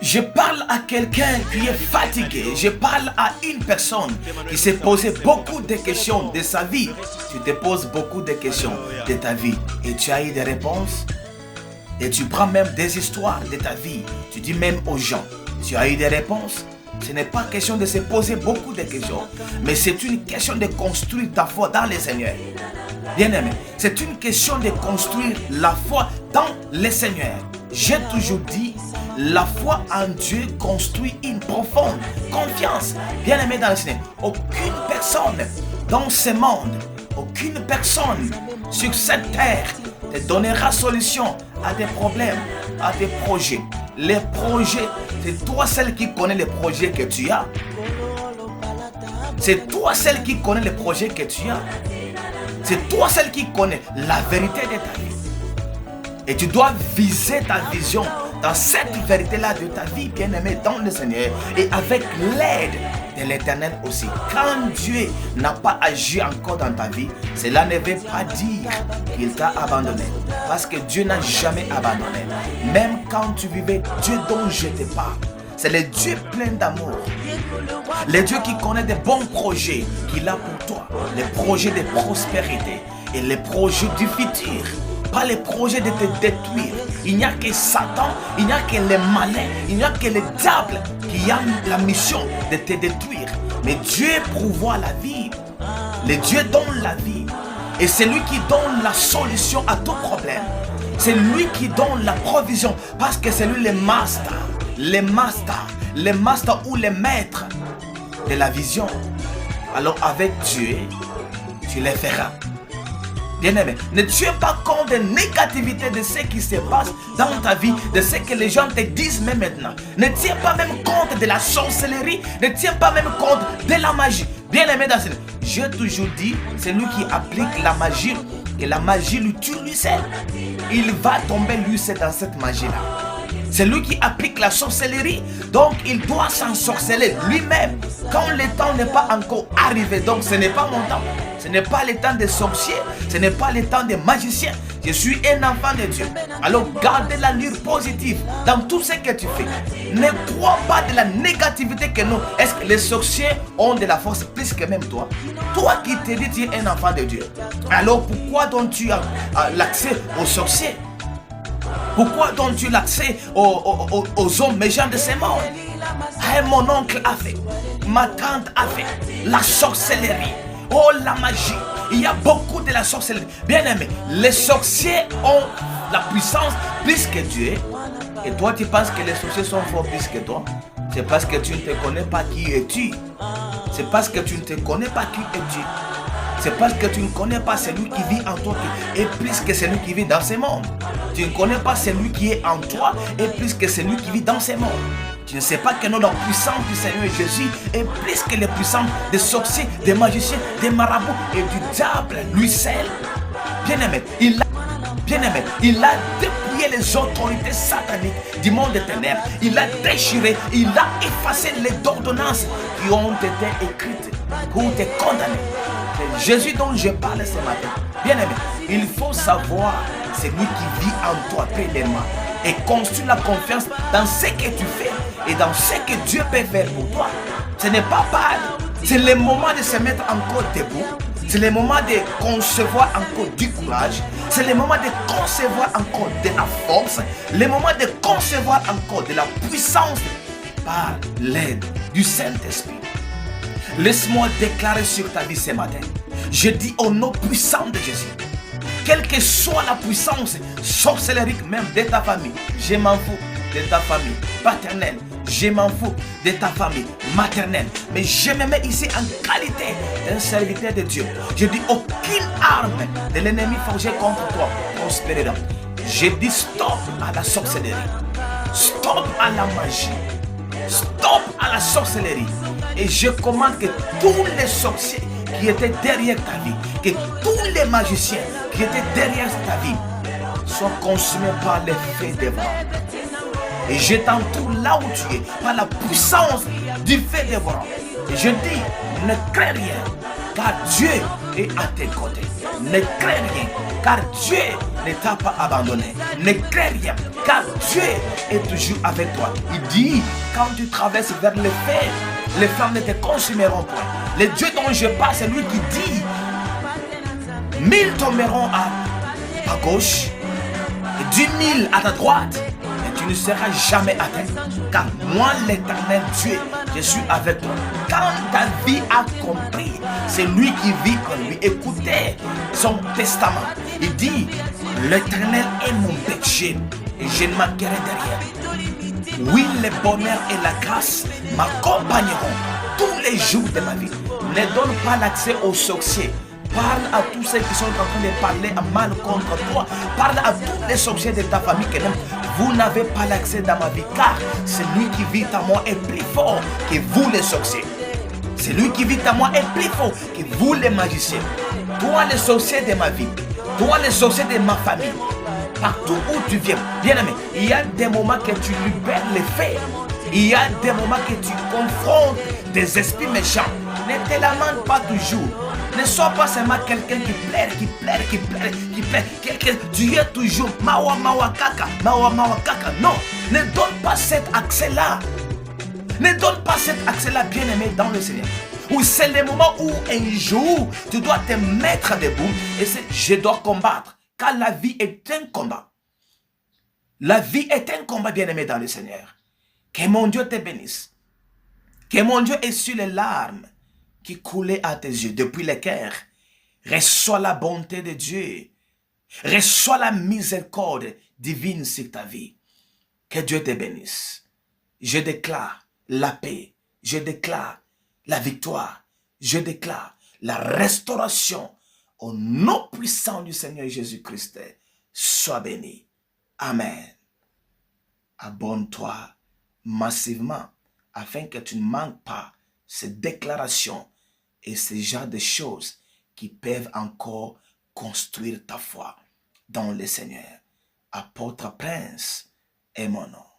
Je parle à quelqu'un qui est fatigué. Je parle à une personne qui s'est posé beaucoup de questions de sa vie. Tu te poses beaucoup de questions de ta vie et tu as eu des réponses. Et tu prends même des histoires de ta vie. Tu dis même aux gens, tu as eu des réponses. Ce n'est pas question de se poser beaucoup de questions, mais c'est une question de construire ta foi dans le Seigneur. Bien-aimé, c'est une question de construire la foi dans le Seigneur. J'ai toujours dit, la foi en Dieu construit une profonde confiance. Bien-aimé dans le Seigneur, aucune personne dans ce monde, aucune personne sur cette terre te donnera solution à tes problèmes, à tes projets. Les projets, c'est toi celle qui connais les projets que tu as. C'est toi celle qui connais les projets que tu as. C'est toi celle qui connais la vérité de ta vie. Et tu dois viser ta vision dans cette vérité-là de ta vie, bien-aimé dans le Seigneur, et avec l'aide de l'Éternel aussi. Quand Dieu n'a pas agi encore dans ta vie, cela ne veut pas dire qu'il t'a abandonné. Parce que Dieu n'a jamais abandonné. Même quand tu vivais, Dieu dont je te parle, c'est le Dieu plein d'amour. Le Dieu qui connaît des bons projets qu'il a pour toi. Les projets de prospérité et les projets du futur. Pas les projets de te détruire. Il n'y a que Satan, il n'y a que les malins, il n'y a que le diable qui a la mission de te détruire. Mais Dieu pourvoit la vie. Le Dieu donne la vie. Et c'est lui qui donne la solution à tout problème. C'est lui qui donne la provision. Parce que c'est lui le master. Le master ou le maître de la vision. Alors avec Dieu, tu les feras. Bien-aimé, ne tiens pas compte des négativités de ce qui se passe dans ta vie, de ce que les gens te disent même maintenant. Ne tiens pas même compte de la sorcellerie, ne tiens pas même compte de la magie. Bien-aimé dans ce... J'ai toujours dit, c'est lui qui applique la magie, que la magie lui tue lui seul. Il va tomber lui seul dans cette magie-là. C'est lui qui applique la sorcellerie, donc il doit s'ensorceler lui-même. Quand le temps n'est pas encore arrivé, donc ce n'est pas mon temps. Ce n'est pas le temps des sorciers, ce n'est pas le temps des magiciens. Je suis un enfant de Dieu. Alors gardez l'allure positive dans tout ce que tu fais. Ne crois pas de la négativité que nous. Est-ce que les sorciers ont de la force plus que même toi? Toi qui te dis tu es un enfant de Dieu. Alors pourquoi donc tu as l'accès aux sorciers? Pourquoi donnes-tu l'accès aux hommes méchants de ce monde? Mon oncle a fait, ma tante a fait, la sorcellerie, oh la magie. Il y a beaucoup de la sorcellerie. Bien aimé, les sorciers ont la puissance plus que Dieu. Et toi tu penses que les sorciers sont forts plus que toi? C'est parce que tu ne te connais pas qui es-tu. C'est parce que tu ne te connais pas qui es-tu. C'est parce que tu ne connais pas celui qui vit en toi et plus que celui qui vit dans ce monde. Tu ne connais pas celui qui est en toi et plus que celui qui vit dans ce monde. Tu ne sais pas que nous, la puissance du Seigneur Jésus est plus que les puissances des sorciers, des magiciens, des marabouts et du diable lui seul. Bien-aimé, il a dépouillé les autorités sataniques du monde des ténèbres. Il a déchiré, il a effacé les ordonnances qui ont été écrites pour te condamner. C'est Jésus dont je parle ce matin. Bien-aimé, il faut savoir c'est lui qui vit en toi pleinement et construire la confiance dans ce que tu fais et dans ce que Dieu peut faire pour toi. Ce n'est pas mal. C'est le moment de se mettre encore debout. C'est le moment de concevoir encore du courage. C'est le moment de concevoir encore de la force. Le moment de concevoir encore de la puissance par l'aide du Saint-Esprit. Laisse-moi déclarer sur ta vie ce matin. Je dis au nom puissant de Jésus. Quelle que soit la puissance sorcellérique même de ta famille, je m'en fous de ta famille paternelle, je m'en fous de ta famille maternelle, mais je me mets ici en qualité d'un serviteur de Dieu. Je dis aucune arme de l'ennemi forgée contre toi prospérera. Je dis stop à la sorcellerie, stop à la magie, stop à la sorcellerie. Et je commande que tous les sorciers qui étaient derrière ta vie, que tous les magiciens qui étaient derrière ta vie soient consumés par les feux des vents. Et je t'entoure là où tu es par la puissance du feu des vents. Et je dis, ne crains rien, car Dieu est à tes côtés. Ne crains rien, car Dieu ne t'a pas abandonné. Ne crains rien, car Dieu est toujours avec toi. Il dit, quand tu traverses vers le feu, les flammes ne te consumeront point. Le Dieu dont je parle, c'est lui qui dit, 1000 tomberont à gauche et 10 000 à ta droite, et tu ne seras jamais atteint. Car moi, l'Éternel Dieu, je suis avec toi. Quand ta vie a compris, c'est lui qui vit en lui. Écoutez son testament. Il dit, l'Éternel est mon berger et je ne manquerai de rien. Oui, le bonheur et la grâce m'accompagneront tous les jours de ma vie. Ne donne pas l'accès aux sorciers. Parle à tous ceux qui sont en train de parler à mal contre toi. Parle à tous les sorciers de ta famille que même vous n'avez pas l'accès dans ma vie, car celui qui vit en moi est plus fort que vous les sorciers. Celui qui vit en moi est plus fort que vous les magiciens. Toi les sorciers de ma vie, toi les sorciers de ma famille, partout où tu viens, bien aimé, il y a des moments que tu libères les faits. Il y a des moments que tu confrontes des esprits méchants. Ne te lamentes pas toujours. Ne sois pas seulement quelqu'un qui pleure. Tu es toujours mawa mawa kaka. Non, ne donne pas cet accès-là. Ne donne pas cet accès-là, bien-aimé, dans le Seigneur. Ou c'est le moment où un jour, tu dois te mettre debout et c'est je dois combattre. Car la vie est un combat. La vie est un combat, bien-aimé, dans le Seigneur. Que mon Dieu te bénisse. Que mon Dieu essuie les larmes qui coulaient à tes yeux depuis le cœur. Reçois la bonté de Dieu. Reçois la miséricorde divine sur ta vie. Que Dieu te bénisse. Je déclare la paix. Je déclare la victoire. Je déclare la restauration. Au nom puissant du Seigneur Jésus-Christ. Sois béni. Amen. Abonne-toi massivement afin que tu ne manques pas ces déclarations et ces genres de choses qui peuvent encore construire ta foi dans le Seigneur. Apôtre Prince est mon nom.